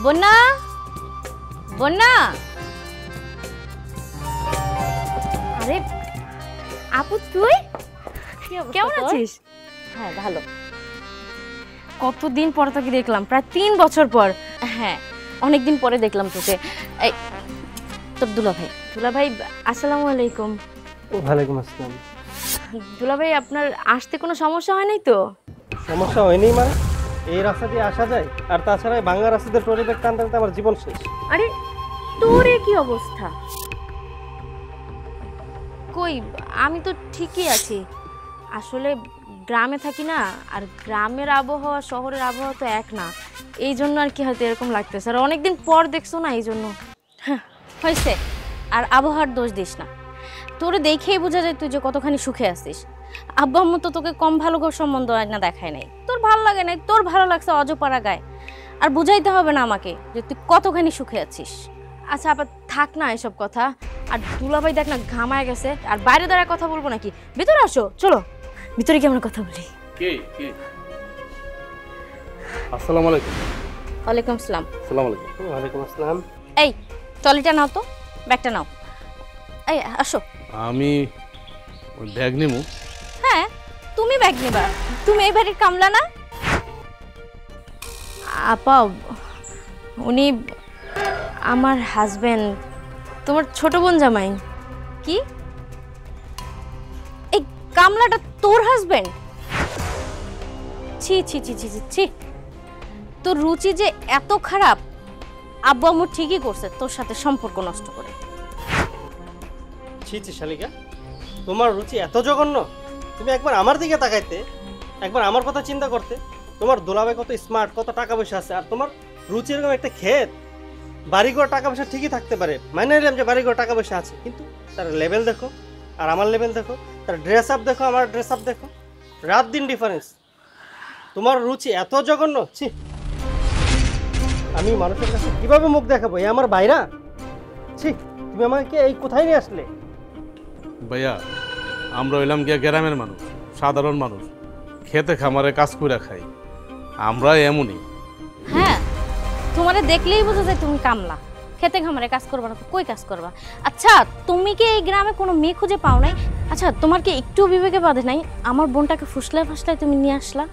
বন্যা বন্যা আরে আপু তুই কেমন আছিস? হ্যাঁ ভালো। কতদিন পর তোকে দেখলাম, প্রায় 3 বছর পর। হ্যাঁ অনেকদিন পরে দেখলাম তোকে। এই তোর দুলাভাই আসসালামু আলাইকুম। ওয়ালাইকুম আসসালাম। দুলাভাই আপনার আসতে কোনো সমস্যা হয় নাই তো? সমস্যা হয়নি মানে? এই রাস্তা দিয়ে আসা যায়, আর তাছাড়া এই ভাঙা রাস্তাতে ট্রলি ব্যাগ টানতে টানতে আমার জীবন শেষ। আরে তোর কি অবস্থা? কই আমি তো ঠিকই আছি। আসলে গ্রামে থাকি না, আর গ্রামের আবহাওয়া শহরের আবহাওয়া তো এক না, এই জন্য আর কি হয়তো এরকম লাগতেছে। আর অনেকদিন পর দেখছো না, এই জন্য হয়েছে। আর আবহাওয়ার দোষ দিস না, তোরে দেখেই বোঝা যায় তুই যে কতখানি সুখে আছিস। আব্বা আম্মু তো তোকে কম ভালো সম্বন্ধ না দেখায় নাই, তোর ভালো লাগে নাই, তোর ভালো লাগছে অজপাড়া গায়ে। আর বুঝাইতে হবে না আমাকে যে তুই কতখানি সুখে আছিস। আচ্ছা আবার থাক না এসব কথা। আর দুলাভাই দেখ না ঘামায় গেছে, আর বাইরে দাঁড়ায় কথা বলবো নাকি? ভিতরে আসো, চলো ভিতরে কি আমরা কথা বলি। আসসালামু আলাইকুম। ওয়ালাইকুম আসসালাম। আসসালামু আলাইকুম। ওয়ালাইকুম আসসালাম। এই ট্রলিটা নাও তো, ব্যাগটা নাও। এই আসো। আমি ওই ব্যাগ নিমু। হ্যাঁ তুমি ব্যাগ নেবা, তুমি এই বাড়ির কামলা না? আপা উনি আমার হাজবেন্ড, তোমার ছোট বোন জামাই। কি এই কামলাটা তোর হাজবেন্ড? ছি ছি ছি ছি ছি, তোর রুচি যে এত খারাপ। আব্বু আম্মু ঠিকই করছে তোর সাথে সম্পর্ক নষ্ট করে। ছি ছি শালিকা, তোমার রুচি এত জঘন্য? তুমি একবার আমার দিকে তাকাইতে, একবার আমার কথা চিন্তা করতে। তোমার দোলাভাই কত স্মার্ট, কত টাকা পয়সা আছে, আর তোমার রুচি এরকম একটা ক্ষেত। বাড়িঘর টাকা পয়সা ঠিকই থাকতে পারে, মাইনে নিলাম যে বাড়িঘর টাকা পয়সা আছে, কিন্তু তার লেভেল দেখো আর আমার লেভেল দেখো, তার ড্রেস আপ দেখো আমার ড্রেস আপ দেখো, রাত দিন ডিফারেন্স। তোমার রুচি এত জঘন্য, ছি। আমি মানুষের কাছে কিভাবে মুখ দেখাবো? এই আমার বাইরা, ছি। তুমি আমাকে এই কোথায় নিয়ে আসলে? ভাইয়া আমরা হইলাম গিয়া গ্রামের মানুষ, সাধারণ মানুষ, খেতে খামারে কাজ করে খাই, আমরা এমনই। হ্যাঁ তোমারে দেখলেই বোঝা যায় তুমি কামলা, খেতে খামারে কাজ করবা না তো কই কাজ করবা? আচ্ছা তুমি কি এই গ্রামে কোনো মেয়ে খুঁজে পাও নাই? আচ্ছা তোমার কি একটু বিবেকে বাঁধে নাই? আমার বোনটাকে ফুসলায় ফাসলায় তুমি নিয়ে আসলা।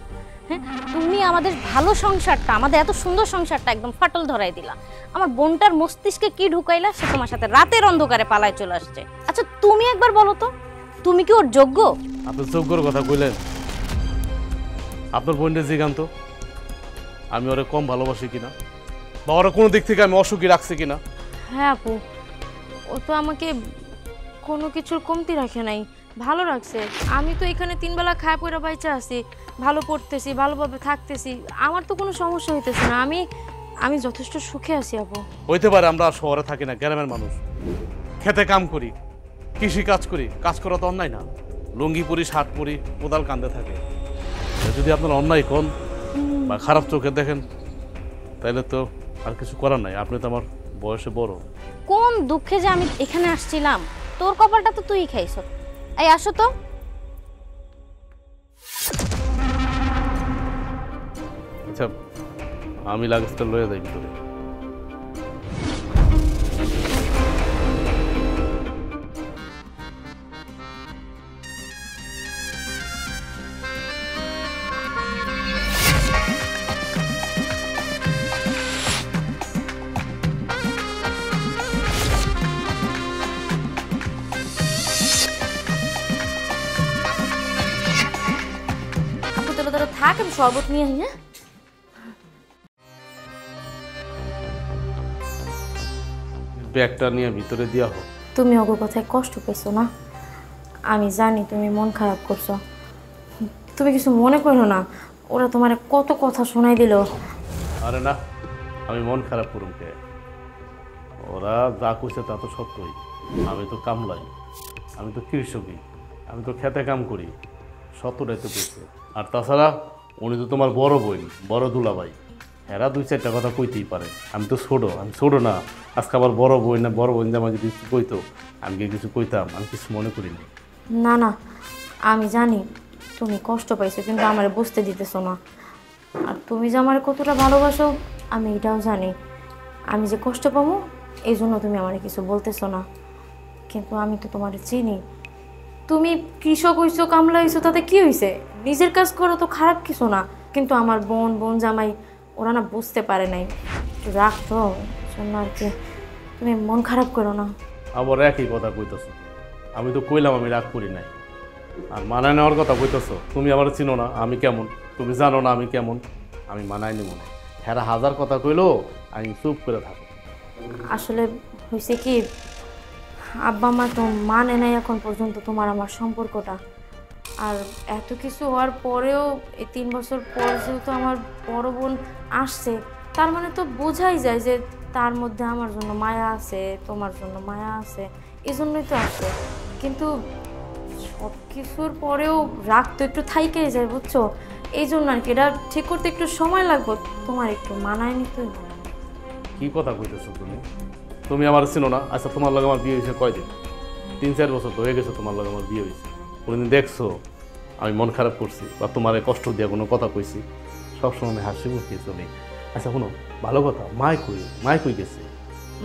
হ্যাঁ তুমি আমাদের ভালো সংসারটা, আমাদের এত সুন্দর সংসারটা একদম ফাটল ধরাই দিলা। আমার বোনটার মস্তিষ্কে কি ঢুকাইলা, সে তোমার সাথে রাতের অন্ধকারে পালায় চলে আসছে। আচ্ছা তুমি একবার বলো তো, তুমি কি ওর যোগ্য? আপনি যোগ্যর কথা কইলেন? আপনার বোনটা জিগান তো আমি ওরে কম ভালোবাসি কিনা, বা ওরা কোনো দিক থেকে আমি অসুখী রাখছি কিনা। হ্যাঁ আপু, ও তো আমাকে কোনো কিছুর কমতি রাখে নাই, ভালো রাখছে। আমি তো এখানে 3 বেলা খায় পয়রা বাইচা আছি, ভালো পড়তেছি, ভালোভাবে থাকতেছি, আমার তো কোনো সমস্যা হইতেছে না। আমি যথেষ্ট সুখে আছি আপু। হইতে পারে আমরা শহরে থাকি না, গ্রামের মানুষ, খেতে কাম করি, কৃষি কাজ করি, কাজ করা তো অন্যায় না। লুঙ্গি পরি, শার্ট পরি, কোদাল কান্দে থাকে। যদি আপনার অন্যায় কোন বা খারাপ চোখে দেখেন, তাইলে তো আর কিছু করার নাই। আপনি তো আমার বয়সে বড়। কোন দুঃখে যে আমি এখানে আসছিলাম, তোর কপালটা তো তুই খাইছ। এই আসো তো। আচ্ছা আমি লাগেজটা লয়ে যাই ভিতরে। আপু তোরা থাক, আমি শরবত নিয়ে আই। হ্যাঁ ব্যাগটা নিয়ে ভিতরে দিয়া হোক। তুমি ওগো কথায় কষ্ট পেয়েছো না? আমি জানি তুমি মন খারাপ করছো, তুমি কিছু মনে করো না। ওরা তোমার কত কথা শোনাই দিল। আরে না, আমি মন খারাপ করুম কে? ওরা যা কইছে তা তো সত্যই। আমি তো কামলাই, আমি তো কৃষকই, আমি তো খেতে কাম করি, সত্যটাই তো কইছে। আর তাছাড়া উনি তো তোমার বড় বোন, বড় দুলাভাই, এরা 2-4টা কথা কইতেই পারে। আমি তো আমি ছোট না। আজকে আবার বড় বোন না, বড় বোন আমার যদি কিছু কইতো আমি কি কিছু কইতাম? আমি কিছু মনে করিনি। না না আমি জানি তুমি কষ্ট পাইছো, কিন্তু আমারে বুঝতে দিতেছো না। আর তুমি যে আমার কতটা ভালোবাসো আমি এটাও জানি। আমি যে কষ্ট পাবো এই জন্য তুমি আমার কিছু বলতেছো না, কিন্তু আমি তো তোমার চিনি। তুমি কৃষক হইছো, কামলা হইছো, তাতে কি হয়েছে? নিজের কাজ করো তো খারাপ কিছু না, কিন্তু আমার বোন জামাই ওরা না বুঝতে পারে নাই, রাখতো জন্য আর কি। তুমি মন খারাপ করো না। আবার একই কথা কইতেছো। আমি তো কইলাম আমি রাগ করি নাই। আর মানায় নেওয়ার কথা কইতেছো। তুমি আমার চিনো না আমি কেমন, তুমি জানো না আমি কেমন। আমি মানায় নেব না। হেরা হাজার কথা কইলো আমি চুপ করে থাকো। আসলে হয়েছে কি, আব্বা মা তো মানে নাই এখন পর্যন্ত তোমার আমার সম্পর্কটা। আর এত কিছু হওয়ার পরেও এই 3 বছর পর যেহেতু আমার বড় বোন আসছে, তার মানে তো বোঝাই যায় যে তার মধ্যে আমার জন্য মায়া আছে, তোমার জন্য মায়া আছে, এই জন্যই তো আসছে। কিন্তু সব কিছুর পরেও রাগ তো একটু থাইকেই যায়, বুঝছো? এই জন্য আর কি, এটা ঠিক করতে একটু সময় লাগবে, তোমার একটু মানায় নিতে হবে। কি কথা কইতেছো তুমি? তুমি আমার চিনো না। আচ্ছা তোমার লগে আমার বিয়ে হয়েছে কয়দিন? 3-4 বছর তো হয়ে গেছে তোমার লগে আমার বিয়ে হয়েছে। কোনোদিন দেখছো আমি মন খারাপ করছি বা তোমার কষ্ট দিয়ে কোনো কথা কইছি? সবসময় আমি হাসি মুখে চলি। আচ্ছা শোনো, ভালো কথা, মায় কই গেছে?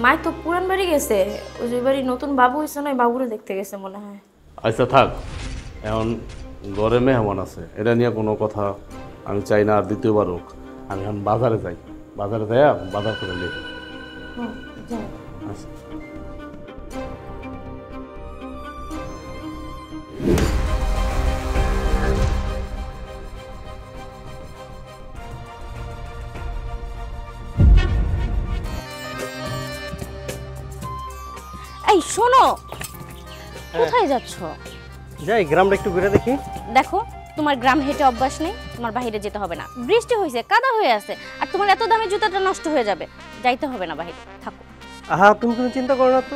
মায় তো পুরান বাড়ি গেছে, ওই যে বাড়ি নতুন বাবু হয়েছে না, বাবুরে দেখতে গেছে মনে হয়। আচ্ছা থাক, এখন ঘরে মেহমান আছে, এটা নিয়ে কোনো কথা আমি চাই না আর দ্বিতীয়বার হোক। আমি এখন বাজারে যাই, বাজারে যাই বাজার করে নেব। যাও। আচ্ছা এই শোনো, কোথায় যাচ্ছ? যাই গ্রামটা একটু ঘুরে দেখি। দেখো, তোমার গ্রাম হেঁটে অভ্যাস নেই, তোমার বাইরে যেতে হবে না। বৃষ্টি হয়েছে, কাদা হয়ে আছে, আর তোমার এত দামি জুতাটা নষ্ট হয়ে যাবে। যাইতে হবে না বাইরে, থাকো। আহা, তুমি কোনো চিন্তা করো না তো।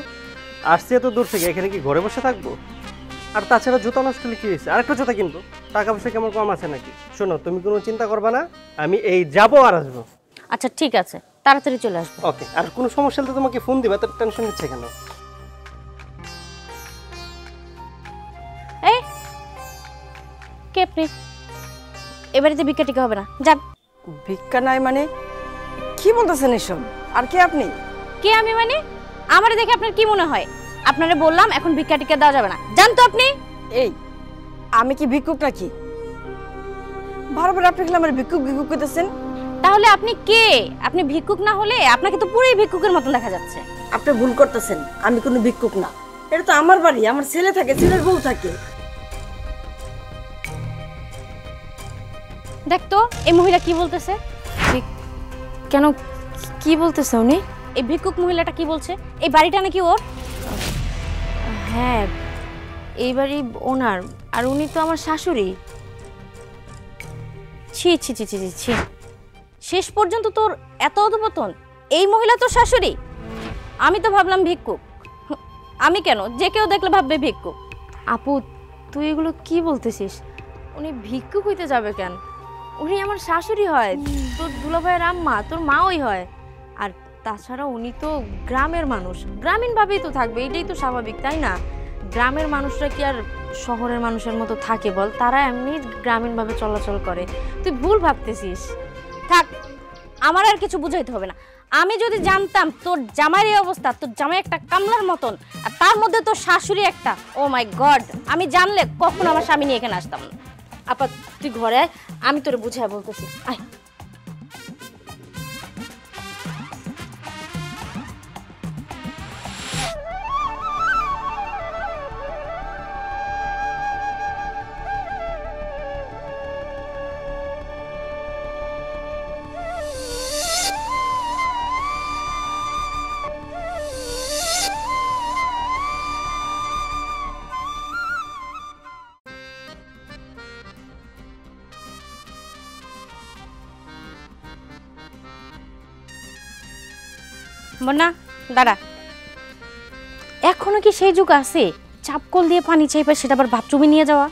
আসছি এত দূর থেকে, এখানে কি ঘরে বসে থাকবো? আর তাছাড়া জুতা নষ্ট হলে কি হয়েছে? আরেকটা জুতা কিনবো, টাকা পয়সা কেমন কম আছে নাকি? শোনো, তুমি কোনো চিন্তা করবা না, আমি এই যাবো আর আসবো। আচ্ছা ঠিক আছে, তাড়াতাড়ি চলে আসবো। ওকে, আর কোনো সমস্যা হলে তো তোমাকে ফোন দিবা, তো টেনশন নিচ্ছে কেন? এই কে আপনি? এবারে তো ভিক্ষা টিকা হবে না, যান। ভিক্ষা নাই মানে কি বলতেছেন এসব? আর কে আপনি? কে আমি মানে? আমারে দেখে আপনার কি মনে হয়? আপনারে বললাম এখন ভিক্ষা টিকা দেওয়া যাবে না, যান তো আপনি। এই আমি কি ভিক্ষুক নাকি? বারবার আপনি খেলে আমার ভিক্ষুক ভিক্ষুক করতেছেন। তাহলে আপনি কে? আপনি ভিক্ষুক না হলে আপনাকে তো পুরোই ভিক্ষুকের মতন দেখা যাচ্ছে। আপনি ভুল করতেছেন, আমি কোনো ভিক্ষুক না। এটা তো আমার বাড়ি, আমার ছেলে থাকে, ছেলের বউ থাকে। দেখ তো এই মহিলা কি বলতেছে। কেন, কি বলতেছে উনি? এই ভিক্ষুক মহিলাটা কি বলছে? এই বাড়িটা নাকি ওর? হ্যাঁ, এই বাড়ি ওনার, আর উনি তো আমার শাশুড়ি। ছি ছি ছি ছি ছি, শেষ পর্যন্ত তোর এত অধপতন। এই মহিলা তোর শাশুড়ি? আমি তো ভাবলাম ভিক্ষুক। আমি কেন, যে কেউ দেখলে ভাববে ভিক্ষুক। আপু, তুই এগুলো কি বলতেছিস? উনি ভিক্ষুক হইতে যাবে কেন? উনি আমার শাশুড়ি হয়, তোর দুলাভাইয়ের আম্মা, তোর মাওই হয়। আর তাছাড়া উনি তো গ্রামের মানুষ, গ্রামীণভাবেই তো থাকবে, এটাই তো স্বাভাবিক, তাই না? গ্রামের মানুষরা কি আর শহরের মানুষের মতো থাকে বল? তারা এমনি গ্রামীণভাবে চলাচল করে। তুই ভুল ভাবতেছিস। থাক, আমার আর কিছু বুঝাইতে হবে না। আমি যদি জানতাম তোর জামাইয়ের এই অবস্থা, তোর জামাই একটা কামলার মতন, আর তার মধ্যে তোর শাশুড়ি একটা, ও মাই গড, আমি জানলে কখনো আমার স্বামী নিয়ে এখানে আসতাম না। আপা তুই ঘরে আয়, আমি তোরে বুঝাই বলতেছি, আয়। বন্যা দাঁড়া, এখনো কি সেই যুগ আছে চাপকল দিয়ে পানি চাইবে, সেটা আবার বাথরুমে নিয়ে যাওয়া?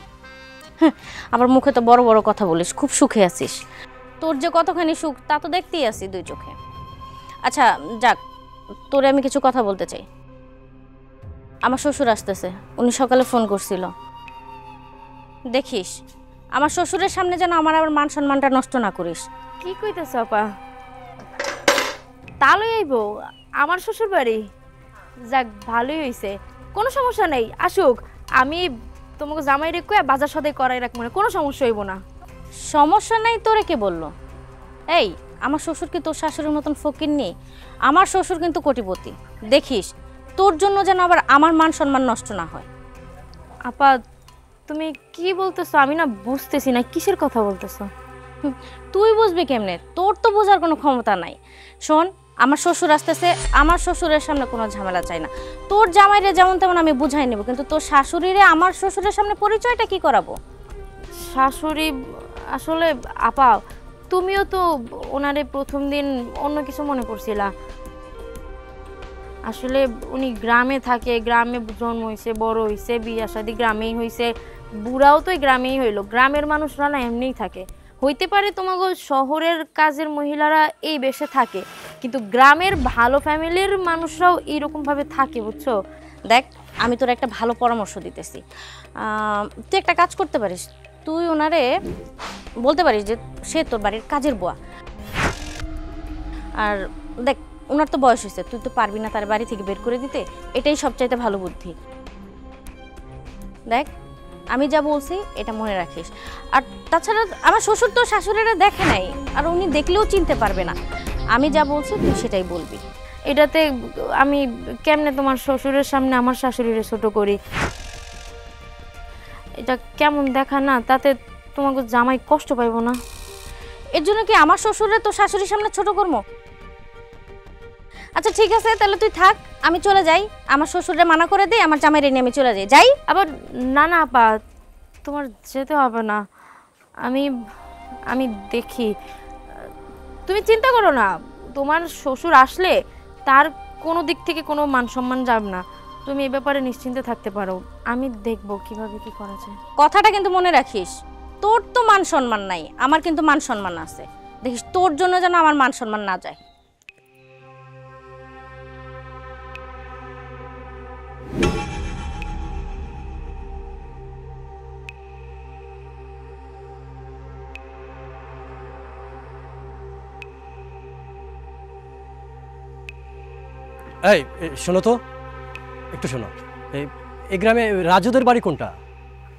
হ্যাঁ, আবার মুখে তো বড় বড় কথা বলিস, খুব সুখে আছিস। তোর যে কতখানি সুখ তা তো দেখতেই আছি দুই চোখে। আচ্ছা যাক, তোরে আমি কিছু কথা বলতে চাই। আমার শ্বশুর আসতেছে, উনি সকালে ফোন করছিল। দেখিস আমার শ্বশুরের সামনে যেন আমার আবার মান সম্মানটা নষ্ট না করিস। কি কইতেছ আপা? তাহলে আইবো আমার শ্বশুর বাড়ি? যাক ভালোই হইছে, কোনো সমস্যা নেই, আসুক। আমি তোমাকে জামাই রেখে বাজার সদাই করাই রাখবো না, কোনো সমস্যা হইব না। সমস্যা নাই তোরে কে বললো? এই আমার শ্বশুর কি তোর শাশুড়ির মতন ফকির নেই? আমার শ্বশুর কিন্তু কোটিপতি, দেখিস তোর জন্য যেন আবার আমার মান সম্মান নষ্ট না হয়। আপা তুমি কি বলতেছো? আমি না বুঝতেছি না, কিসের কথা বলতেছো? তুই বুঝবি কেমনে? তোর তো বোঝার কোনো ক্ষমতা নাই। শোন, আমার শ্বশুর আসতেছে, আমার শ্বশুরের সামনে কোনো ঝামেলা চাই না। তোর জামাইরে যেমন তেমন আমি বুঝাই নেব, কিন্তু তোর শাশুড়িরে আমার শ্বশুরের সামনে পরিচয়টা কি করাবো? শাশুড়ি আসলে আপা তুমিও তো ওনারে প্রথম দিন অন্য কিছু মনে করছিলা। আসলে উনি গ্রামে থাকে, গ্রামে জন্ম হয়েছে, বড় হয়েছে, বিয়ে শাদী গ্রামেই হয়েছে, বুড়াও তো গ্রামেই হইলো। গ্রামের মানুষরা না এমনিই থাকে। হইতে পারে তোমাকে শহরের কাজের মহিলারা এই বেশে থাকে, কিন্তু গ্রামের ভালো ফ্যামিলির মানুষরাও এইরকমভাবে থাকে, বুঝছো? দেখ আমি তোর একটা ভালো পরামর্শ দিতেছি। তুই একটা কাজ করতে পারিস, তুই ওনারে বলতে পারিস যে সে তোর বাড়ির কাজের বুয়া। আর দেখ ওনার তো বয়স হয়েছে, তুই তো পারবি না তার বাড়ি থেকে বের করে দিতে, এটাই সবচাইতে ভালো বুদ্ধি। দেখ আমি যা বলছি এটা মনে রাখিস। আর তাছাড়া আমার শ্বশুর তো শাশুড়িরা দেখে নাই, আর উনি দেখলেও চিনতে পারবে না। আমি যা বলছি তুই সেটাই বলবি। এটাতে আমি কেমনে তোমার শ্বশুরের সামনে আমার শাশুড়িরে ছোট করি? এটা কেমন দেখা না? তাতে তোমাকে জামাই কষ্ট পাইব না? এর জন্য কি আমার শ্বশুরে তো শাশুড়ির সামনে ছোট করবো? আচ্ছা ঠিক আছে, তাহলে তুই থাক, আমি চলে যাই। আমার শ্বশুরে মানা করে দিই, আমার জামাইরে নিয়ে আমি চলে যাই। আবার না না আপা, তোমার যেতে হবে না, আমি আমি দেখি। তুমি চিন্তা করো না, তোমার শ্বশুর আসলে তার কোনো দিক থেকে কোনো মান সম্মান যাবে না। তুমি এ ব্যাপারে নিশ্চিন্তে থাকতে পারো, আমি দেখবো কিভাবে কি করা যায়। কথাটা কিন্তু মনে রাখিস, তোর তো মান সম্মান নাই, আমার কিন্তু মান সম্মান আছে। দেখিস তোর জন্য যেন আমার মান সম্মান না যায়। এই শোনো তো, একটু শোনো। এই গ্রামে রাজুদের বাড়ি কোনটা?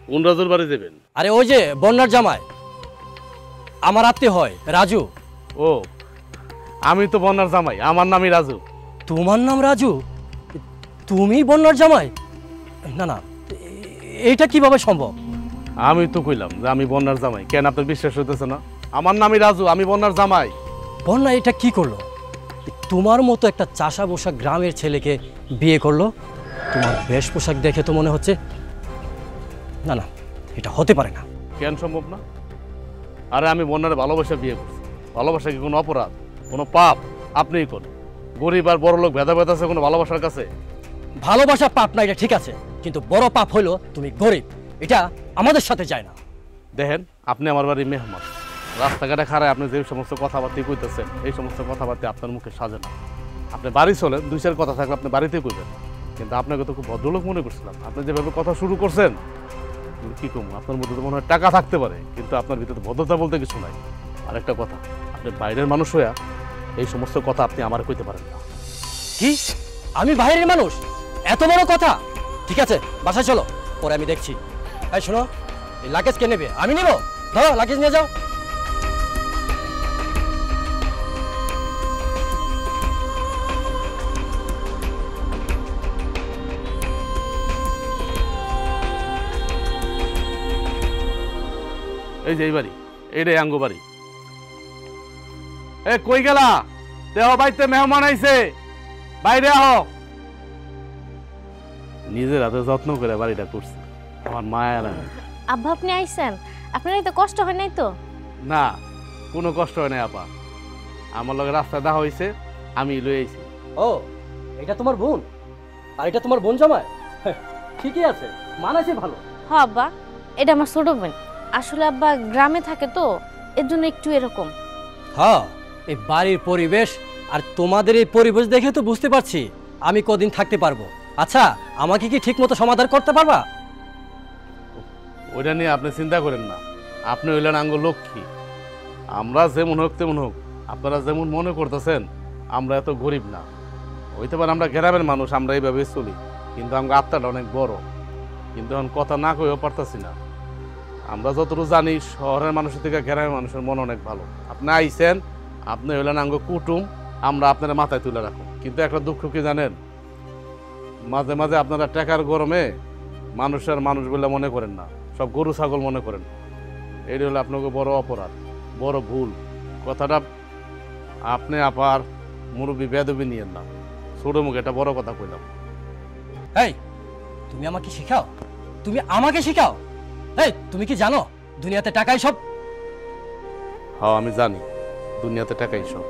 কোন রাজুর বাড়ি দেবেন? আরে ওই যে বন্যার জামাই, আমার আত্মীয় হয় রাজু। ও আমি তো বন্যার জামাই, আমার নামই রাজু। তোমার নাম রাজু? তুমি বন্যার জামাই? না না, এইটা কিভাবে সম্ভব? আমি তো কইলাম যে আমি বন্যার জামাই, কেন আপনার বিশ্বাস হইতেছে না? আমার নামই রাজু, আমি বন্যার জামাই। বন্যা এটা কি করলো? তোমার মতো একটা চাষা বসা গ্রামের ছেলেকে বিয়ে করলো? তোমার বেশ পোশাক দেখে তো মনে হচ্ছে, না না এটা হতে পারে না। কেন সম্ভব না? আরে আমি বন্যার ভালোবাসা বিয়ে করছি। ভালোবাসা কি কোনো অপরাধ, কোনো পাপ? আপনিই কোন গরিব আর বড় লোক ভেদাভেদ আছে কোনো ভালোবাসার কাছে? ভালোবাসা পাপ না, এটা ঠিক আছে, কিন্তু বড় পাপ হলো তুমি গরিব, এটা আমাদের সাথে যায় না। দেখেন আপনি আমার বাড়ির মেহমান, রাস্তাঘাটে খারায় আপনি যে সমস্ত কথাবার্তা কইতেছেন, এই সমস্ত কথাবার্তা আপনার মুখে সাজে না। আপনি বাড়ি চলেন, দুই চার কথা থাকলে আপনি বাড়িতেই কইবেন, কিন্তু আপনাকে তো খুব ভদ্রলোক মনে করছিলাম। আপনি যেভাবে কথা শুরু করছেন, কি কম, আপনার মধ্যে তো মনে হয় টাকা থাকতে পারে, কিন্তু আপনার ভিতরে ভদ্রতা বলতে কিছু নাই। আর একটা কথা, আপনি বাইরের মানুষ হইয়া এই সমস্ত কথা আপনি আমার কইতে পারেন না। কি? আমি বাইরের মানুষ? এত বড় কথা? ঠিক আছে বাসায় চলো, পরে আমি দেখছি। এই শোনো, এই লাগেজ কে নেবে? আমি নেব? ধরো লাগেজ নিয়ে যাও। এই যে এই বাড়ি, এইটাই আঙ্গ বাড়ি। এ কই গেলা? দেহ বাড়িতে মেহমান আইছে, বাইরে আহ। নিজের হাতে যত্ন করে বাড়িটা করছে, আমার মায়া লাগে। আব্বা আপনি আইছেন, আপনার তো কষ্ট হয় নাই তো? না কোনো কষ্ট হয় নাই আপা, আমার লগে রাস্তায় দেখা হয়েছে, আমি লই আইছি। ও এটা তোমার বোন? আর এটা তোমার বোন জামাই? ঠিকই আছে, মানাইছে ভালো। হ্যাঁ আব্বা, এটা আমার ছোট বোন। আসলে আব্বা গ্রামে থাকে তো, এর জন্য একটু এরকম। হ্যাঁ, এই বাড়ির পরিবেশ আর তোমাদের এই পরিবেশ দেখে তো বুঝতে পারছি আমি কদিন থাকতে পারবো। আচ্ছা আমাকে কি ঠিক মতো সমাধান করতে পারবা? ওইটা নিয়ে আপনি চিন্তা করেন না, আপনি হইলেন আঙ্গ লক্ষ্মী। আমরা যেমন হোক তেমন হোক, আপনারা যেমন মনে করতেছেন আমরা এত গরিব না, হইতে পারে আমরা গ্রামের মানুষ, আমরা এইভাবে চলি, কিন্তু আমার আত্মাটা অনেক বড়। কিন্তু এখন কথা না কইও পারতাছি না। আমরা যতটুকু জানি শহরের মানুষের থেকে গ্রামের মানুষের মন অনেক ভালো। আপনি আইছেন, আপনি হইলেন আঙ্গ কুটুম, আমরা আপনার মাথায় তুলে রাখো। কিন্তু একটা দুঃখ কি জানেন, মাঝে মাঝে আপনারা টাকার গরমে মানুষের মানুষ বলে মনে করেন না, সব গরু ছাগল মনে করেন। এটি হলো আপনাকে বড় অপরাধ, বড় ভুল। কথাটা আপনি আপার মুরব্বী বেদবি নিয়েন না, ছোট মুখে একটা বড় কথা কইলাম। এই তুমি আমাকে শেখাও, তুমি আমাকে শেখাও। এই তুমি কি জানো দুনিয়াতে টাকাই সব? হ্যাঁ আমি জানি দুনিয়াতে টাকাই সব,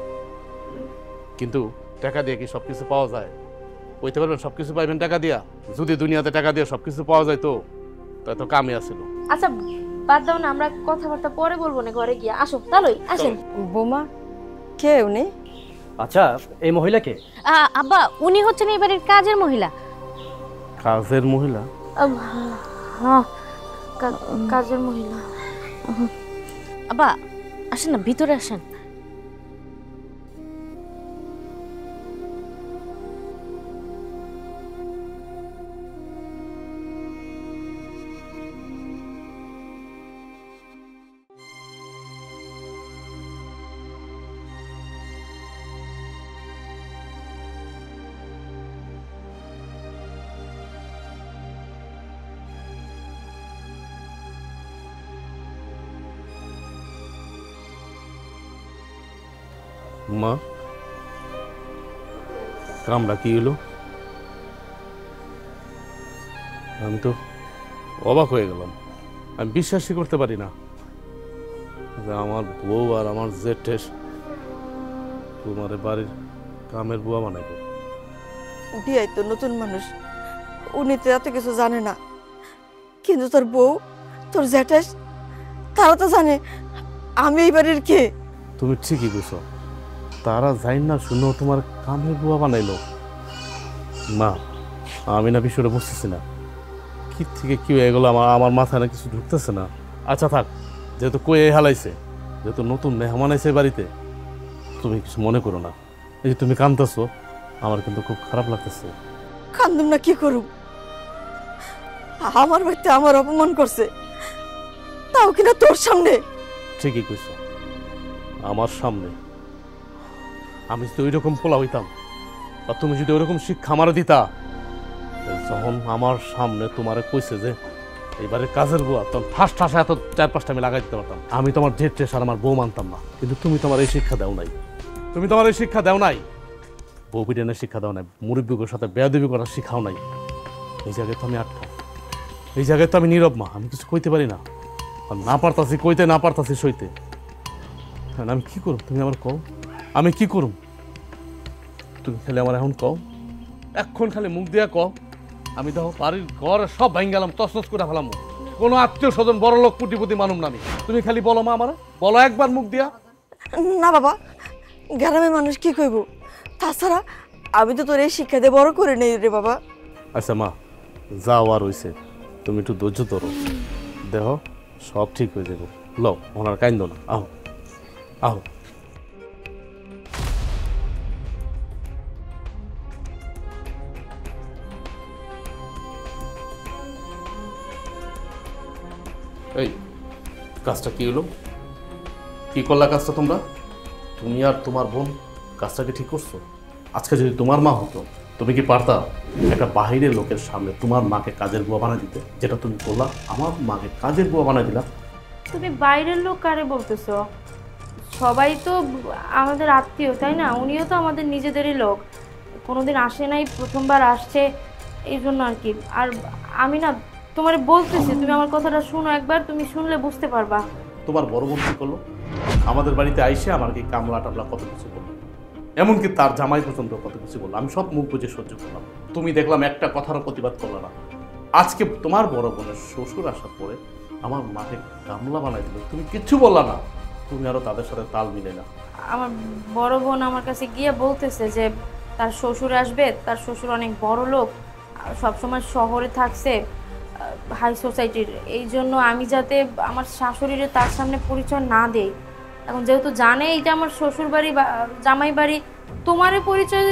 কিন্তু টাকা দিয়ে কি সব কিছু পাওয়া যায়? কইতে পারবেন সব কিছু পাইবেন টাকা দিয়া? যদি দুনিয়াতে টাকা দিয়ে সব কিছু পাওয়া যায় তো তাই তো কামে আসছিল। আচ্ছা বাদ দাও না, আমরা কথাবার্তা পরে বলবো না, ঘরে গিয়ে। আসো তালই আসেন। বৌমা কে উনি? আচ্ছা এই মহিলাকে? আব্বা উনি হচ্ছেন এই বাড়ির কাজের মহিলা। কাজের মহিলা? হ্যাঁ কাজের মহিলা। আব্বা আসেন না, ভিতরে আসেন। মা কামটা কি হলো? আমি তো অবাক হয়ে গেলাম, আমি বিশ্বাসই করতে পারি না যে আমার বউ আর আমার জেঠে তোমার বাড়ির কামের বুয়া বানাইবে। বিয়াই তো নতুন মানুষ, উনি তো এত কিছু জানে না, কিন্তু তোর বউ তোর জ্যাঠাস তারা তো জানে আমি এই বাড়ির কে। তুমি ঠিকই কইছো, তারা যাই না শুনো তোমার কামের বুয়া বানাইলো। মা আমি না বিষয়টা বুঝতেছি না, কি থেকে কি হয়ে গেলো, আমার মাথায় না কিছু ঢুকতেছে না। আচ্ছা থাক, যেহেতু কয়ে হালাইছে, যেহেতু নতুন মেহমান আইছে বাড়িতে, তুমি কিছু মনে করো না। এই যে তুমি কাঁদতেছো, আমার কিন্তু খুব খারাপ লাগতেছে। কান্দুম না কি করুম, আমার বাড়িতে আমার অপমান করছে, তাও কিনা তোর সামনে। ঠিকই কইছো, আমার সামনে। আমি যদি ওইরকম পোলা হইতাম, বা তুমি যদি ওইরকম শিক্ষা আমার দিতা, যখন আমার সামনে তোমারে কইছে যে এইবারে কাজের বুয়া, তখন ফার্স্ট ঠাসা এত 4-5টা আমি লাগাই দিতে পারতাম। আমি তোমার জেট টেস আর আমার বউ মানতাম না, কিন্তু তুমি তোমার এই শিক্ষা দাও নাই। তুমি তোমার এই শিক্ষা দাও নাই, বউ বিরিয়ানের শিক্ষা দাও নাই, মুরব্বীর সাথে বেয়াদবি করার শিখাও নাই। এই জায়গায় তো আমি আটকা, এই জায়গায় তো আমি নীরব। মা আমি কিছু কইতে পারি না, আর না পারতাছি কইতে, না পারতাছি সইতে। হ্যাঁ আমি কি করব, তুমি আমার কও, আমি কি করব? তুমি খালি আমার এখন কও, এখন খালি মুখ দিয়া কও। আমি দেখো বাড়ির ঘর সব ভাঙ গেলাম, তছনছ করে ফেলাম, কোনো আত্মীয় স্বজন বড় লোক কোটিপতি মানুম না আমি। তুমি খালি বলো মা, আমার বলো একবার মুখ দিয়া। না বাবা, গ্রামের মানুষ কি কইব, তাছাড়া আমি তো তোর এই শিক্ষা দিয়ে বড় করে নেই রে বাবা। আচ্ছা মা যাও, আর হইছে, তুমি একটু ধৈর্য ধরো, দেখো সব ঠিক হয়ে যাবে। লও ওনার কাইন্দ না, আহ আহ। এই কাজটা কি হলো, কি করলা কাজটা তোমরা? তুমি আর তোমার বোন কাজটাকে ঠিক করছো? আজকে যদি তোমার মা হতো, তুমি কি পারতা একটা বাহিরের লোকের সামনে তোমার মাকে কাজের বুয়া বানাই দিতে? যেটা তুমি করলা, আমার মাকে কাজের বুয়া বানাই দিলা। তুমি বাইরের লোক কারে বলতেছো? সবাই তো আমাদের আত্মীয়, তাই না? উনিও তো আমাদের নিজেদেরই লোক, কোনোদিন আসে নাই, প্রথমবার আসছে, এই জন্য আর কি। আর আমি না তোমার বলতেছি, তুমি আমার কথাটা শুনো একবার, তুমি শুনলে বুঝতে পারবা। তোমার বড় বোন কি করলো? আমাদের বাড়িতে আইসে আমার কি কামলা টামলা কত কিছু করলো, এমনকি তার জামাই পর্যন্ত কত কিছু বললো। আমি সব মুখ বুঝে সহ্য করলাম, তুমি দেখলাম একটা কথারও প্রতিবাদ করলো না। আজকে তোমার বড় বোনের শ্বশুর আসার পরে আমার মাকে কামলা বানাই দিল, তুমি কিচ্ছু বললা না, তুমি আরো তাদের সাথে তাল মিলে না। আমার বড় বোন আমার কাছে গিয়ে বলতেছে যে তার শ্বশুর আসবে, তার শ্বশুর অনেক বড় লোক, সবসময় শহরে থাকছে, হাই সোসাইটির, এই জন্য আমি যাতে আমার শাশুড়িরে তার সামনে পরিচয় না দেই, এখন যেহেতু জানে এটা আমার শ্বশুর বাড়ি বা জামাই বাড়ি, তোমারে পরিচয়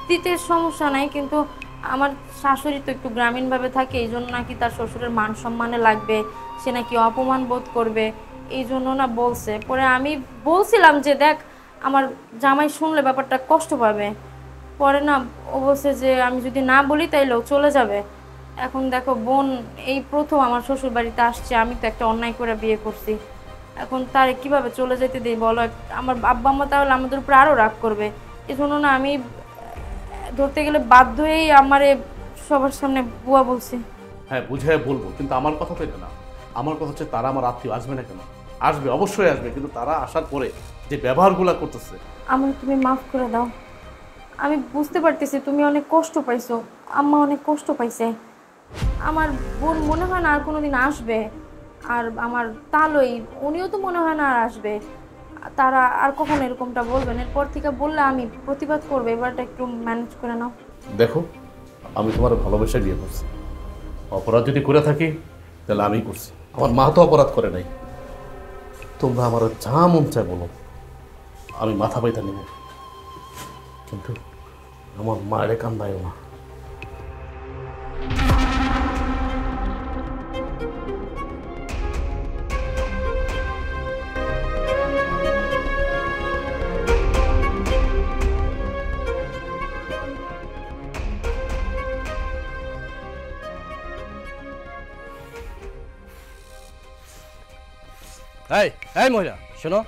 দিতে সমস্যা নাই, কিন্তু আমার শাশুড়ি তো একটু গ্রামীণভাবে থাকে, এই জন্য নাকি তার শ্বশুরের মান সম্মানে লাগবে, সে নাকি অপমান বোধ করবে, এই জন্য না বলছে। পরে আমি বলছিলাম যে দেখ আমার জামাই শুনলে ব্যাপারটা কষ্ট পাবে, পরে না ও বলছে যে আমি যদি না বলি তাইলেও চলে যাবে। এখন দেখো বোন এই প্রথম আমার শ্বশুর বাড়িতে আসছে, আমি তো একটা অন্যায় করে বিয়ে করছি, এখন তার কিভাবে চলে যেতে দিই বলো? আমার আব্বা আম্মা তাহলে আমাদের উপর আরও রাগ করবে, এই জন্য না আমি ধরতে গেলে বাধ্য হয়েই আমারে সবার সামনে বুয়া বলছি। হ্যাঁ বুঝে বলবো, কিন্তু আমার কথা তো এটা না। আমার কথা হচ্ছে তারা আমার আত্মীয়, আসবে না কেন? আসবে, অবশ্যই আসবে, কিন্তু তারা আসার পরে যে ব্যবহারগুলো করতেছে। আমার তুমি মাফ করে দাও, আমি বুঝতে পারতেছি তুমি অনেক কষ্ট পাইছো, আম্মা অনেক কষ্ট পাইছে। আমার বোন মনে হয় না আর কোনোদিন আসবে, আর আমার তালই উনিও তো মনে হয় না আর আসবে, তারা আর কখনো এরকমটা বলবেন। এরপর থেকে বললে আমি প্রতিবাদ করবো, এবারটা একটু ম্যানেজ করে নাও। দেখো আমি তোমার ভালোবাসায় বিয়ে করছি, অপরাধ যদি করে থাকি তাহলে আমি করছি, আমার মা তো অপরাধ করে নাই। তোমরা আমার যা মন চায় বলো, আমি মাথা পাইতা নেব, কিন্তু আমার মায়ের কান্দায়ও না। এই এই মহিলা শোনো,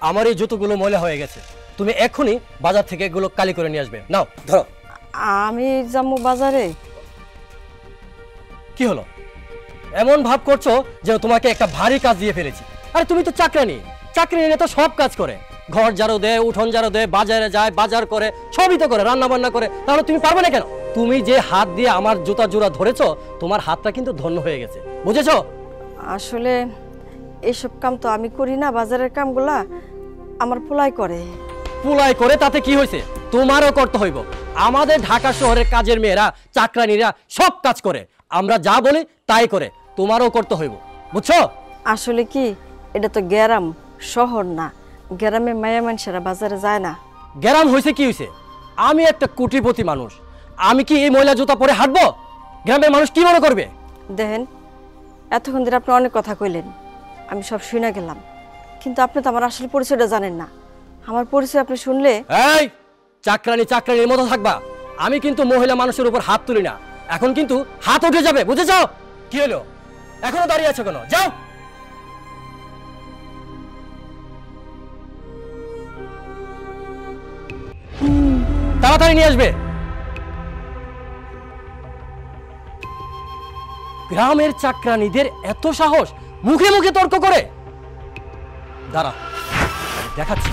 আমার এই জুতোগুলো ময়লা হয়ে গেছে, তুমি এক্ষুনি বাজার থেকে এগুলো কালি করে নিয়ে আসবে। নাও ধরো। আমি যাবো বাজারে? কি হলো, এমন ভাব করছো যে তোমাকে একটা ভারী কাজ দিয়ে ফেলেছি? আরে তুমি তো চাকরানি, চাকরি নিয়ে তো সব কাজ করে, ঘর ঝাড়ু দেয়, উঠোন ঝাড়ু দেয়, বাজারে যায়, বাজার করে, সবই তো করে, রান্না বান্না করে, তাহলে তুমি পারবে না কেন? তুমি যে হাত দিয়ে আমার জুতা জোড়া ধরেছো, তোমার হাতটা কিন্তু ধন্য হয়ে গেছে, বুঝেছো? আসলে এইসব কাম তো আমি করি না, বাজারের কামগুলা আমার পোলাই করে। পুলাই করে তাতে কি হয়েছে? তোমারও করতে হইব। আমাদের ঢাকা শহরের কাজের মেয়েরা, চাকরানিরা সব কাজ করে, আমরা যা বলি তাই করে, তোমারও করতে হইব, বুঝছো? আসলে কি এটা তো গ্রাম, শহর না। গ্রামে মায়া মানুষেরা বাজারে যায় না। গ্রাম হয়েছে কি হয়েছে? আমি একটা কোটিপতি মানুষ, আমি কি এই ময়লা জুতা পরে হাঁটবো? গ্রামের মানুষ কি মনে করবে? দেখেন, এতক্ষণ ধরে আপনি অনেক কথা কইলেন, আমি সব শুনে গেলাম, কিন্তু আপনি তো আমার আসলে পরিচয়টা জানেন না। আমার পরিচয় আপনি শুনলে। এই চাকরানি চাকরানির মতো থাকবা, আমি কিন্তু মহিলা মানুষের উপর হাত তুলি না, এখন কিন্তু হাত উঠে যাবে, বুঝেছো? কি হলো, এখনো দাঁড়িয়ে আছো কেন? যাও। তাড়াতাড়ি নিয়ে আসবে। গ্রামের চাকরানিদের এত সাহস, মুখে মুখে তর্ক করে। দাঁড়া দেখাচ্ছি।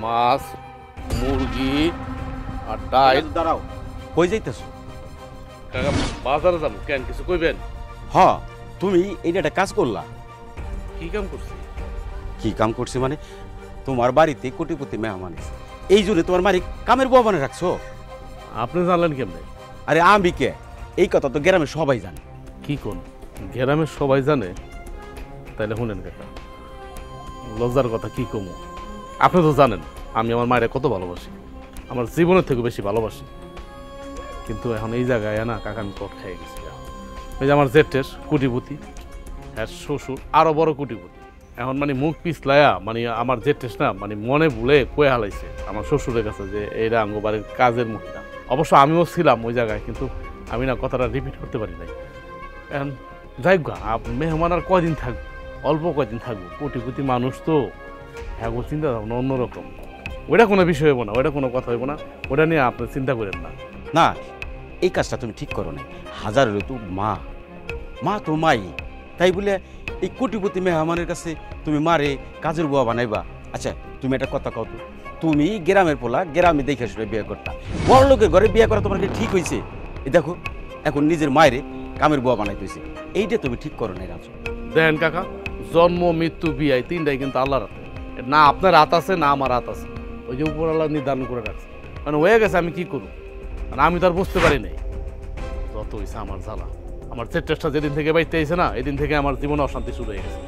মাছ, মুরগি আর ডাল। দাঁড়াও, কই যাইতেছো? কাকা বাজারে যাবো, কেন কিছু কইবেন? হ, তুমি এইটা একটা কাজ করলা। কি কাম করছি? কি কাম করছি মানে, তোমার বাড়িতে কোটিপতি মেহমান এসে, এই জন্য তোমার মারি কামের বুয়া বানিয়ে রাখছো। আপনি জানলেন কেমনে? আরে আমি কে, এই কথা তো গ্রামে সবাই জানে। কি কোন গ্রামের সবাই জানে? তাইলে শুনেন কাকা, লজ্জার কথা কি কমু। আপনি তো জানেন আমি আমার মায়ের কত ভালোবাসি, আমার জীবনের থেকে বেশি ভালোবাসি, কিন্তু এখন এই জায়গায় না কাকা আমি কট খেয়ে গেছি। ওই যে আমার জেঠের কোটিপতি, হ্যাঁ শ্বশুর আরো বড় কোটিপতি, এখন মানে মুখ পিছলায়া মানে আমার জেঠেস না মানে মনে ভুলে কয়ে হালাইছে আমার শ্বশুরের কাছে যে এইটা আঙ্গ বাড়ির কাজের মহিলা। অবশ্য আমিও ছিলাম ওই জায়গায়, কিন্তু আমি না কথাটা রিপিট করতে পারি নাই। এখন যাই গা, মেহমান আর কয়দিন থাকবো, অল্প কয়দিন থাকবো, কোটিপতি মানুষ তো, হ্যাঁ চিন্তা ভাবনা অন্যরকম। ওইটা কোনো বিষয় হইব না, ওইটা কোনো কথা হইব না, ওটা নিয়ে আপনি চিন্তা করেন না। না, এই কাজটা তুমি ঠিক করো না। হাজার হলে তো মা, মা তো মাই, তাই বলে এই কোটিপতি মেহমানের কাছে তুমি মারে কাজের বুয়া বানাইবা? আচ্ছা তুমি একটা কথা কও তো, তুমি গ্রামের পোলা, গ্রামে দেখে শুনে বিয়ে করতা, বড় লোকের ঘরে বিয়ে করা তোমার কি ঠিক হয়েছে? এই দেখো এখন নিজের মায়েরে কামের বুয়া বানাইতেছে, এইটা তুমি ঠিক করো না রাজু। দেখেন কাকা, জন্ম মৃত্যু বিয়ে তিনটাই কিন্তু আল্লাহর হাতে, না আপনার হাত আছে না আমার হাত আছে, ওই যে উপর আল্লাহ নির্ধারণ করে রাখছে, মানে হয়ে গেছে আমি কি করব, মানে আমি তো আর বুঝতে পারি নাই। যত হয়েছে আমার জ্বালা, আমার জেঠটা যেদিন থেকে বাইতে আইছে না, এদিন থেকে আমার জীবনে অশান্তি শুরু হয়ে গেছে।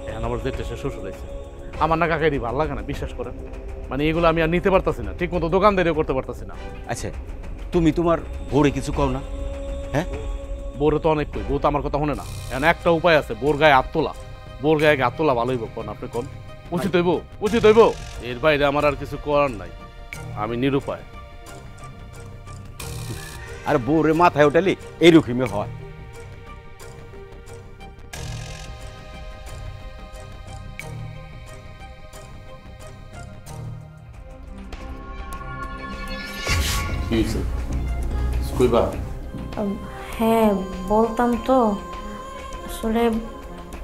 এখন আমার জেঠটা শ্বশুর হয়েছে, আমার না কাকাইরি ভালো লাগে না, বিশ্বাস করেন। মানে এগুলো আমি আর নিতে পারতাছি না, ঠিক মতো দোকানদারিও করতে পারতাছি না। আচ্ছা তুমি তোমার বউরে কিছু কও না? হ্যাঁ, বউরে তো অনেক কই, বউ তো আমার কথা শোনে না। এখন একটা উপায় আছে, বোর গায়ে হাত তোলা। বোর গায়ে হাত তোলা ভালোই কোন আপনি কোন উচিত হইব? উচিত হইব? এর বাইরে আমার আর কিছু করার নাই, আমি নিরুপায়। আর বউরে মাথায় উঠালে এইরকমই হয়। কি হয়েছে কইবা? হ্যাঁ বলতাম তো, আসলে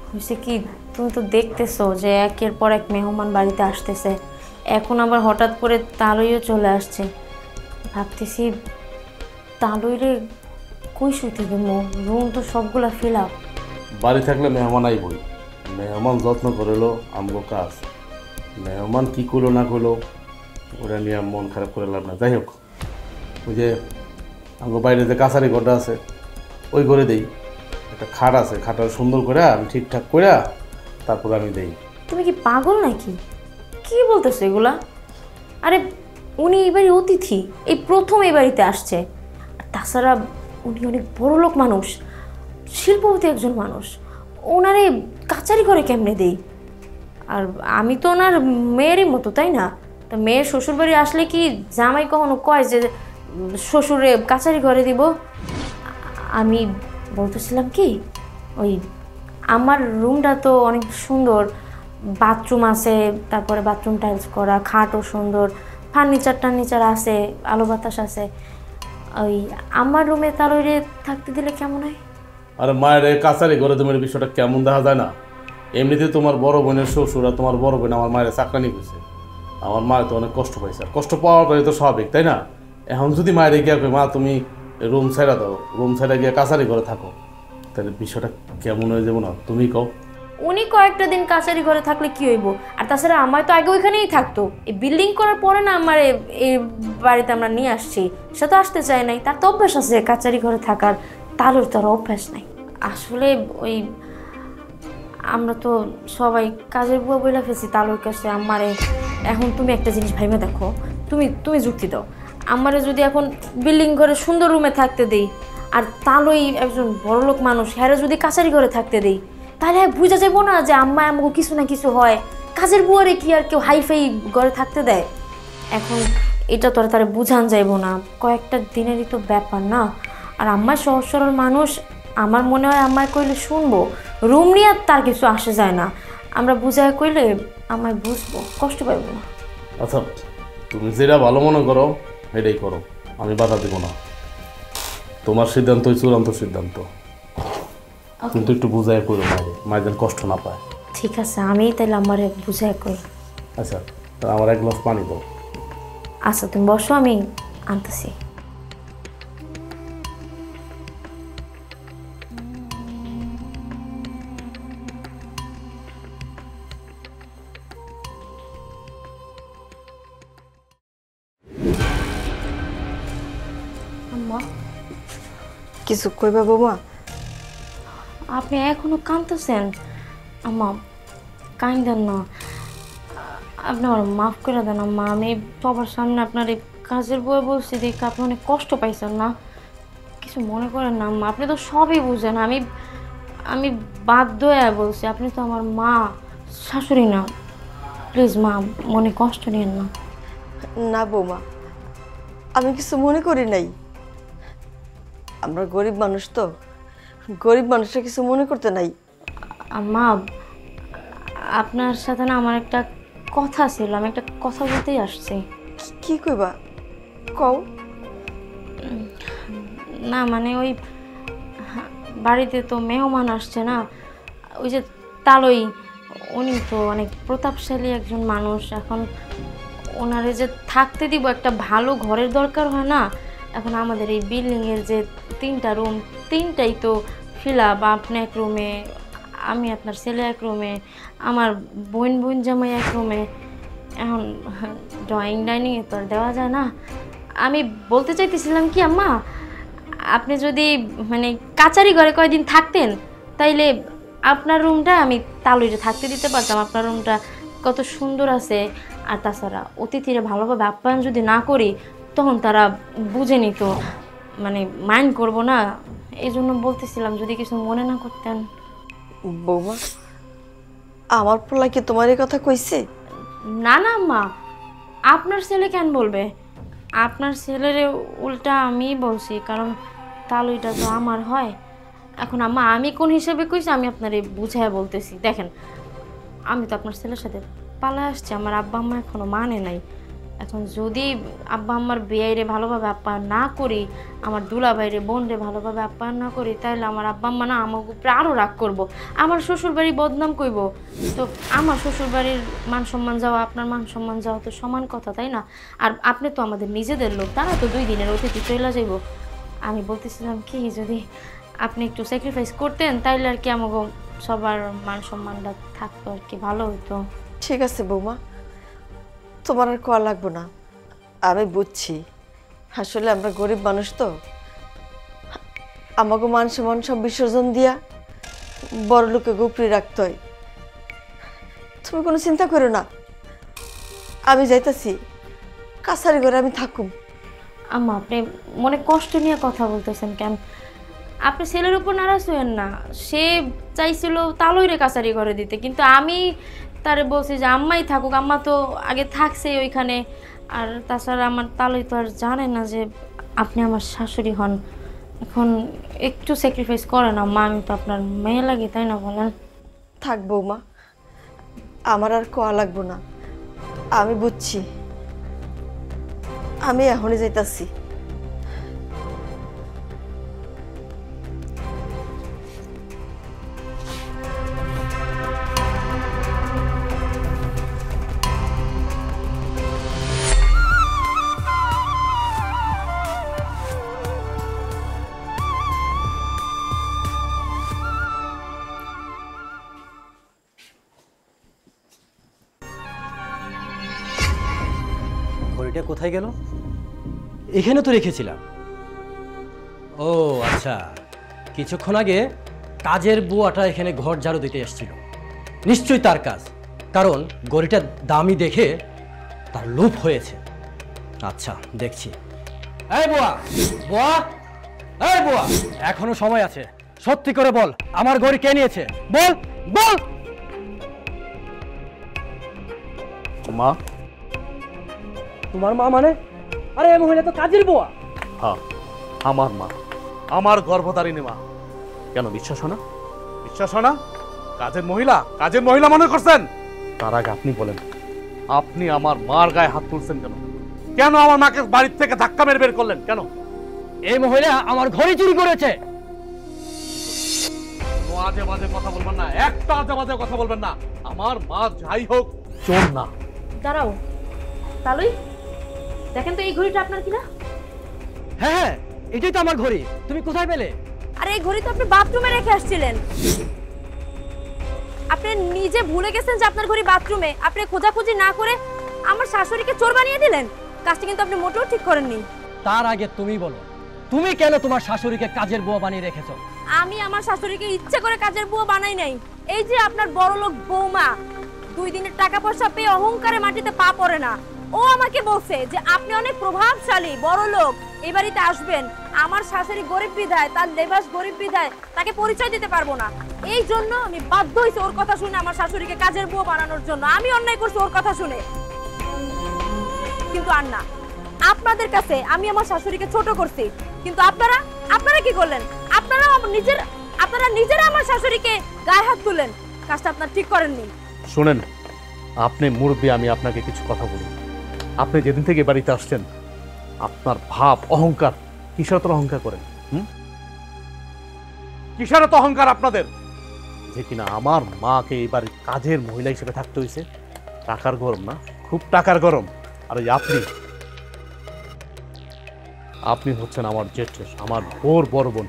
হয়েছে কি, তুমি তো দেখতেছো যে একের পর এক মেহমান বাড়িতে আসতেছে, এখন আবার হঠাৎ করে তালইও চলে আসছে। ভাবতেছি তালইরে কই শুইতে দেবো, রুম তো সবগুলা ফিল আপ। বাড়ি থাকলে মেহমান আইবই, মেহমান যত্ন করেলো আমগো কাজ। মেহমান কি করলো না করলো ওরা নিয়ে মন খারাপ করে লাভ না। যাই হোক, ওই যে আমগো বাইরে যে কাছারি ঘরটা আছে ওই ঘরে দেই, একটা খাট আছে, খাটটা সুন্দর করে আমি ঠিকঠাক করে তারপর আমি দেই। তুমি কি পাগল নাকি? কি বলতেছো এগুলা? আরে উনি এই বাড়ির অতিথি, এই প্রথম এই বাড়িতে আসছে। আর তাছাড়া উনি অনেক বড় লোক মানুষ, শিল্পপতি একজন মানুষ, ওনারে কাচারি করে কেমনে দেই? আর আমি তো ওনার মেয়েরই মতো, তাই না? তা মেয়ের শ্বশুরবাড়ি আসলে কি জামাই কখনো কয় যে শ্বশুরে কাচারি করে দিব? আমি বলতেছিলাম কি, ওই আমার রুমটা তো অনেক সুন্দর, বাথরুম আছে, তারপরে বাথরুম টাইলস করা, খাটও সুন্দর, ফার্নিচার আছে, আলো বাতাস আছে। ওই আমার রুমে তালইরে থাকতে দিলে কেমন হয়? আর মায়ের কাছারি ঘরে তোমার বিষয়টা কেমন দেখা যায় না? এমনিতে তোমার বড় বোনের শ্বশুর আর তোমার বড় বোন আমার মায়ের চাকরানি করছে, আমার মা তো অনেক কষ্ট পাইছে, আর কষ্ট পাওয়াটাই তো স্বাভাবিক, তাই না? এখন যদি মায়ের গিয়ে মা তুমি রুম ছেড়া দাও, রুম ছেড়া গিয়ে কাছারি ঘরে থাকো, তাহলে বিষয়টা কেমন হয়ে যাবো না? তুমি কও। উনি কয়েকটা দিন কাছারি ঘরে থাকলে কি হইব? আর তাছাড়া আমার তো আগে ওইখানেই থাকতো, এই বিল্ডিং করার পরে না আমার এই বাড়িতে আমরা নিয়ে আসছি, সে তো আসতে চায় নাই, তার তো অভ্যাস আছে কাছারি ঘরে থাকার, তারও তার অভ্যাস নাই। আসলে ওই আমরা তো সবাই কাজের বুয়া বইলা ফেলছি তালুর কাছে আমারে। এখন তুমি একটা জিনিস ভাইবা দেখো, তুমি যুক্তি দাও, আমারে যদি এখন বিল্ডিং ঘরে সুন্দর রুমে থাকতে দেই, আর তালই একজন বড়লোক মানুষ, হ্যাঁ যদি কাছারি ঘরে থাকতে দেই, তাহলে বুঝা যাবো না যে আম্মা আমাকে কিছু না কিছু হয়? কাজের বুয়ারে কি আর কেউ হাইফাই ঘরে থাকতে দেয়? এখন এটা তো আর তারা বুঝান যাইব না, কয়েকটা দিনেরই তো ব্যাপার না। আর আম্মার সহজ সরল মানুষ, আমার মনে হয় আম্মায় কইলে শুনবো, রুম নিয়ে তার কিছু আসে যায় না, আমরা বুঝায় কইলে আমায় বুঝবো, কষ্ট পাইব না। আচ্ছা তুমি যেটা ভালো মনে করো এটাই করো, আমি বাধা দেবো না, তোমার সিদ্ধান্তই চূড়ান্ত সিদ্ধান্ত, কিন্তু একটু বুঝাই করো মায়ের যেন কষ্ট না পায়। ঠিক আছে, আমি তাহলে আমারে বুঝায় কই। আচ্ছা তা আমার এক গ্লাস পানি দাও। আচ্ছা তুমি বসো, আমি আনতেছি। আম্মা, কিছু কইবা বৌমা? আপনি এখনো কাঁদতেছেন? আম্মা কাঁদেন না, আপনি আমার মাফ করে দেন আম্মা। আমি সবার সামনে আপনার এই কাজের বই বলছি দেখে আপনি অনেক কষ্ট পাইছেন না, কিছু মনে করেন না আম্মা, আপনি তো সবই বুঝেন। আমি বাধ্য হয়ে বলছি, আপনি তো আমার মা, শাশুড়ি না। প্লিজ মা, মনে কষ্ট নিয়েন না। না বৌমা, আমি কিছু মনে করি নাই, আমরা গরিব মানুষ তো, গরিব মানুষরা কিছু মনে করতে নাই। আম্মা আপনার সাথে না আমার একটা কথা ছিল, আমি একটা কথা বলতেই আসছি। কি কইবা কও? না মানে ওই বাড়িতে তো মেহমান আসছে না, ওই যে তালই, উনি তো অনেক প্রতাপশালী একজন মানুষ, এখন ওনারে যে থাকতে দিব একটা ভালো ঘরের দরকার হয় না? এখন আমাদের এই বিল্ডিংয়ের যে 3টা রুম, 3টাই তো ফিল আপ, আপনি এক রুমে, আমি আপনার ছেলে এক রুমে, আমার বোন জামাই এক রুমে, এখন ড্রয়িং ডাইনিংয়ে তো আর দেওয়া যায় না। আমি বলতে চাইতেছিলাম কি আম্মা, আপনি যদি মানে কাচারি ঘরে কয়দিন থাকতেন তাইলে আপনার রুমটা আমি তালুইরে থাকতে দিতে পারতাম। আপনার রুমটা কত সুন্দর আছে। আর তাছাড়া অতিথিরা ভালোভাবে আপ্যায়ন যদি না করি তখন তারা বুঝে নিত, মানে মাইন্ড করবো না। এই জন্য বলতেছিলাম যদি কিছু মনে না করতেন। বৌমা, আমার পোলা কি তোমার এই কথা কইছে? না না মা, আপনার ছেলে কেন বলবে? আপনার ছেলের উল্টা আমি বলছি, কারণ তালুইটা তো আমার হয়। এখন আম্মা আমি কোন হিসেবে কইছি আমি আপনারে বুঝায় বলতেছি। দেখেন, আমি তো আপনার ছেলের সাথে পালায় আসছি, আমার আব্বা আম্মা এখনো মানে নাই। এখন যদি আব্বা আম্মার বিয়েরে ভালোভাবে আপ্যায়ন না করি, আমার দুলাভাইরে বোনরে ভালোভাবে আপ্যায়ন না করি, তাহলে আমার আব্বা আম্মা না আমাকে উপরে আরও রাগ করবো, আমার শ্বশুরবাড়ি বদনাম কইব। তো আমার শ্বশুরবাড়ির মান সম্মান যাওয়া আপনার মান সম্মান যাওয়া তো সমান কথা, তাই না? আর আপনি তো আমাদের নিজেদের লোক, তারা তো 2 দিনের অতিথি চলে যাইব। আমি বলতেছিলাম কি, যদি আপনি একটু স্যাক্রিফাইস করতেন তাইলে আর কি আমাকে সবার মান সম্মানটা থাকতো, আর কি ভালো হতো। ঠিক আছে বৌমা, তোমার আর কোয়া লাগবো না। আমি বুঝছি আসলে আমরা গরিব মানুষ, তো আমাকে মান সম্মান সব বিসর্জন দিয়া বড় লোকে গুপড়ি রাখতে হয়। তুমি কোনো চিন্তা করো না, আমি যাইতাছি, কাছারি ঘরে আমি থাকুম। আম্মা আপনি মনে কষ্ট নিয়ে কথা বলতেছেন কেন? আপনি ছেলের উপর নারাজ হইেন না। সে চাইছিল তালুইরে কাছারি ঘরে দিতে, কিন্তু আমি তারে বলছি যে আম্মাই থাকুক, আম্মা তো আগে থাকছে ওইখানে। আর তাছাড়া আমার তালুই তো আর জানে না যে আপনি আমার শাশুড়ি হন। এখন একটু স্যাক্রিফাইস করেন আম্মা, আমি তো আপনার মেয়ে লাগে, তাই না বলেন? থাক বৌমা, আমার আর কোয়া লাগবো না, আমি বুঝছি। আমি এখনই যাইতাছি। ঘড়িটা কোথায় গেল? এখানে তো রেখেছিলাম। ও আচ্ছা, কিছুক্ষণ আগে কাজের বুয়াটা এখানে ঘর ঝাড়ু দিতে এসেছিল, নিশ্চয়ই তার কাজ, কারণ ঘড়িটা দামি দেখে তার লোভ হয়েছে। আচ্ছা দেখছি। এই বুয়া, বুয়া, এই বুয়া, এখনো সময় আছে, সত্যি করে বল আমার ঘড়ি কে নিয়েছে? বল বল। মা? তোমার মা মানে? আরে এই মহিলা তো কাজের বুয়া। হ্যাঁ, আমার মা, আমার গর্ভধারিণী মা। কেন বিশ্বাস হয় না? বিশ্বাস হয় না? কাজের মহিলা মনে করছেন? তার আগে আপনি বলেন, আপনি আমার মার গায়ে হাত তুলছেন কেন? কেন আমার মাকে বাড়ির থেকে ধাক্কা মেরে বের করলেন কেন? এই মহিলা আমার ঘড়ি চুরি করেছে। আজে বাজে কথা বলবেন না, একটা আজে বাজে কথা বলবেন না। আমার মা যাই হোক চোর না। দাঁড়াও তালুই, দেখেন তো এই ঘড়িটা আপনার কিনা? হ্যাঁ হ্যাঁ, এটাই তো আমার ঘড়ি। তুমি কোথায় পেলে? আরে এই ঘড়ি তো আপনি বাথরুমে রেখে আসছিলেন। আপনি নিজে ভুলে গেছেন যে আপনার ঘড়ি বাথরুমে। আপনি খোঁজাখুঁজি না করে আমার শাশুড়িকে চোর বানিয়ে দিলেন। কাজটা কিন্তু আপনি মোটেও ঠিক করেননি। তার আগে তুমি বলো, তুমি কেন তোমার শাশুড়িকে কাজের বুয়া বানিয়ে রেখেছো? আমি আমার শাশুড়িকে ইচ্ছে করে কাজের বুয়া বানাই নাই। এই যে আপনার বড়লোক বৌমা 2 দিনের টাকা পয়সা পেয়ে অহংকারে মাটিতে পা পড়ে না, ও আমাকে বলছে যে আপনি অনেক প্রভাবশালী বড়লোক, এই বাড়িতে আসবেন। আমার শাশুড়ি গরিব বিধায়, তার লেবাস গরিব বিধায় তাকে পরিচয় দিতে পারবো না। এই জন্য আমি বাধ্য হইছি ওর কথা শুনে আমার শাশুড়িকে কাজের বুয়া বানানোর জন্য। আমি অন্যায় করছি ওর কথা শুনে। কিন্তু আর না, আপনাদের কাছে আমি আমার শাশুড়িকে ছোট করছি, কিন্তু আপনারা কি করলেন? আপনারা নিজেরা আমার শাশুড়িকে গায়ে হাত তুলেন। কাজটা আপনারা ঠিক করেননি। শুনেন, আপনি মুরব্বী, আমি আপনাকে কিছু কথা বলি। আপনি যেদিন থেকে বাড়িতে আসছেন, আপনার ভাব অহংকার, কিসের তো অহংকার করেন? কিসের তো অহংকার আপনাদের যে কিনা আমার মাকে এই বাড়ির কাজের মহিলা হিসেবে থাকতে হয়েছে? টাকার গরম না? খুব টাকার গরম। আর ওই আপনি হচ্ছেন আমার জ্যেষ্ঠ, আমার বড় বোন।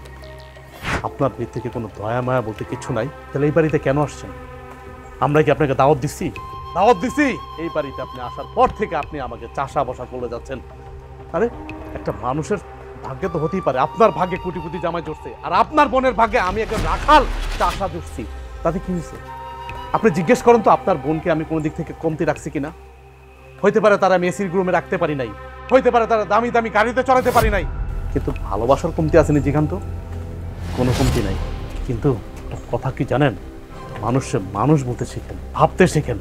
আপনার দিক থেকে কোনো দয়া মায়া বলতে কিছু নাই। তাহলে এই বাড়িতে কেন আসছেন? আমরা কি আপনাকে দাওয়াত দিচ্ছি? এই বাড়িতে আপনি আসার পর থেকে আপনি আমাকে চাষা বসা করে যাচ্ছেন। আরে একটা মানুষের ভাগ্যে তো হতেই পারে আপনার ভাগ্যে কোটিপতি জামাই জুটছে, আর আপনার বোনের ভাগ্যে আমি একটা রাখাল চাষা জুটছি। তাতে কি হয়েছে? আপনি জিজ্ঞেস করেন তো আপনার বোনকে আমি কোনো দিক থেকে কমতি রাখছি কিনা? হইতে পারে তারা মেসির গ্রুমে রাখতে পারি নাই, হইতে পারে তারা দামি দামি গাড়িতে চড়াতে পারি নাই, কিন্তু ভালোবাসার কমতি আসেনি জিগান্ত, কোনো কমতি নাই। কিন্তু কথা কি জানেন, মানুষ বলতে শেখেন, ভাবতে শেখেন।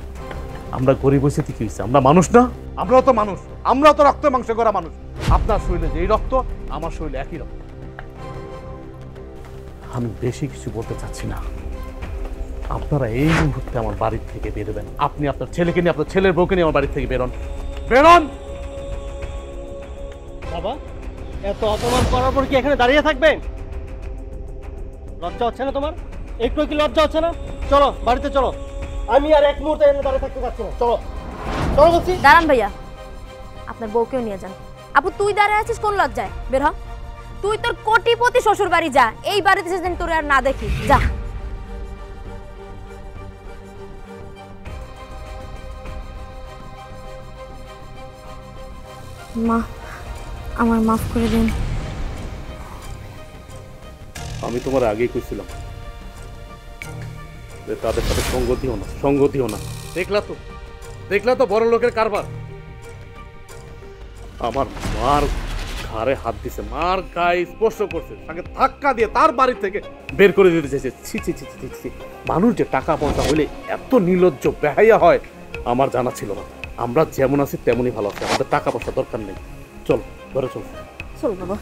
আমরা গরিব হয়েছে কি হয়েছে, আমরা মানুষ না? আমরাও তো মানুষ, আমরাও তো রক্ত মাংস করা মানুষ। আপনার শরীরে যেই রক্ত, আমার শরীরে একই রক্ত। আমি বেশি কিছু বলতে চাচ্ছি না, আপনারা এই মুহূর্তে আমার বাড়ির থেকে বেরোবেন। আপনি আপনার ছেলেকে নিয়ে, আপনার ছেলের বউকে নিয়ে আমার বাড়ি থেকে বেরোন, বেরোন। বাবা, এত অপমান করার পর কি এখানে দাঁড়িয়ে থাকবেন? লজ্জা হচ্ছে না তোমার? একটু কি লজ্জা হচ্ছে না? চলো বাড়িতে চলো, আমি আর এক মুহূর্তে এখানে দাঁড়িয়ে থাকতে চাচ্ছি না। চলো চলো বলছি। দাঁড়ান ভাইয়া, আপনার বউকেও নিয়ে যান। আপু তুই দাঁড়িয়ে আছিস কোন লজ্জায়? বের হ, তুই তোর কোটিপতি শ্বশুর বাড়ি যা, এই বাড়িতে যেদিন তোর আর না দেখি যা। মা, আমার মাফ করে দিন। আমি তোমার আগেই কইছিলাম যে তাদের সাথে সঙ্গতিও না। দেখলা তো বড় লোকের কারবার। আমার মার ঘাড়ে হাত দিছে, মার গায়ে স্পর্শ করছে, তাকে ধাক্কা দিয়ে তার বাড়ি থেকে বের করে দিতে চাইছে। ছি ছি ছি ছি ছি। মানুষ যে টাকা পয়সা হইলে এত নির্লজ্জ বেহাইয়া হয় আমার জানা ছিল না। আমরা যেমন আছি তেমনই ভালো আছি, আমাদের টাকা পয়সা দরকার নেই। চল ঘরে চল। চল বাবা।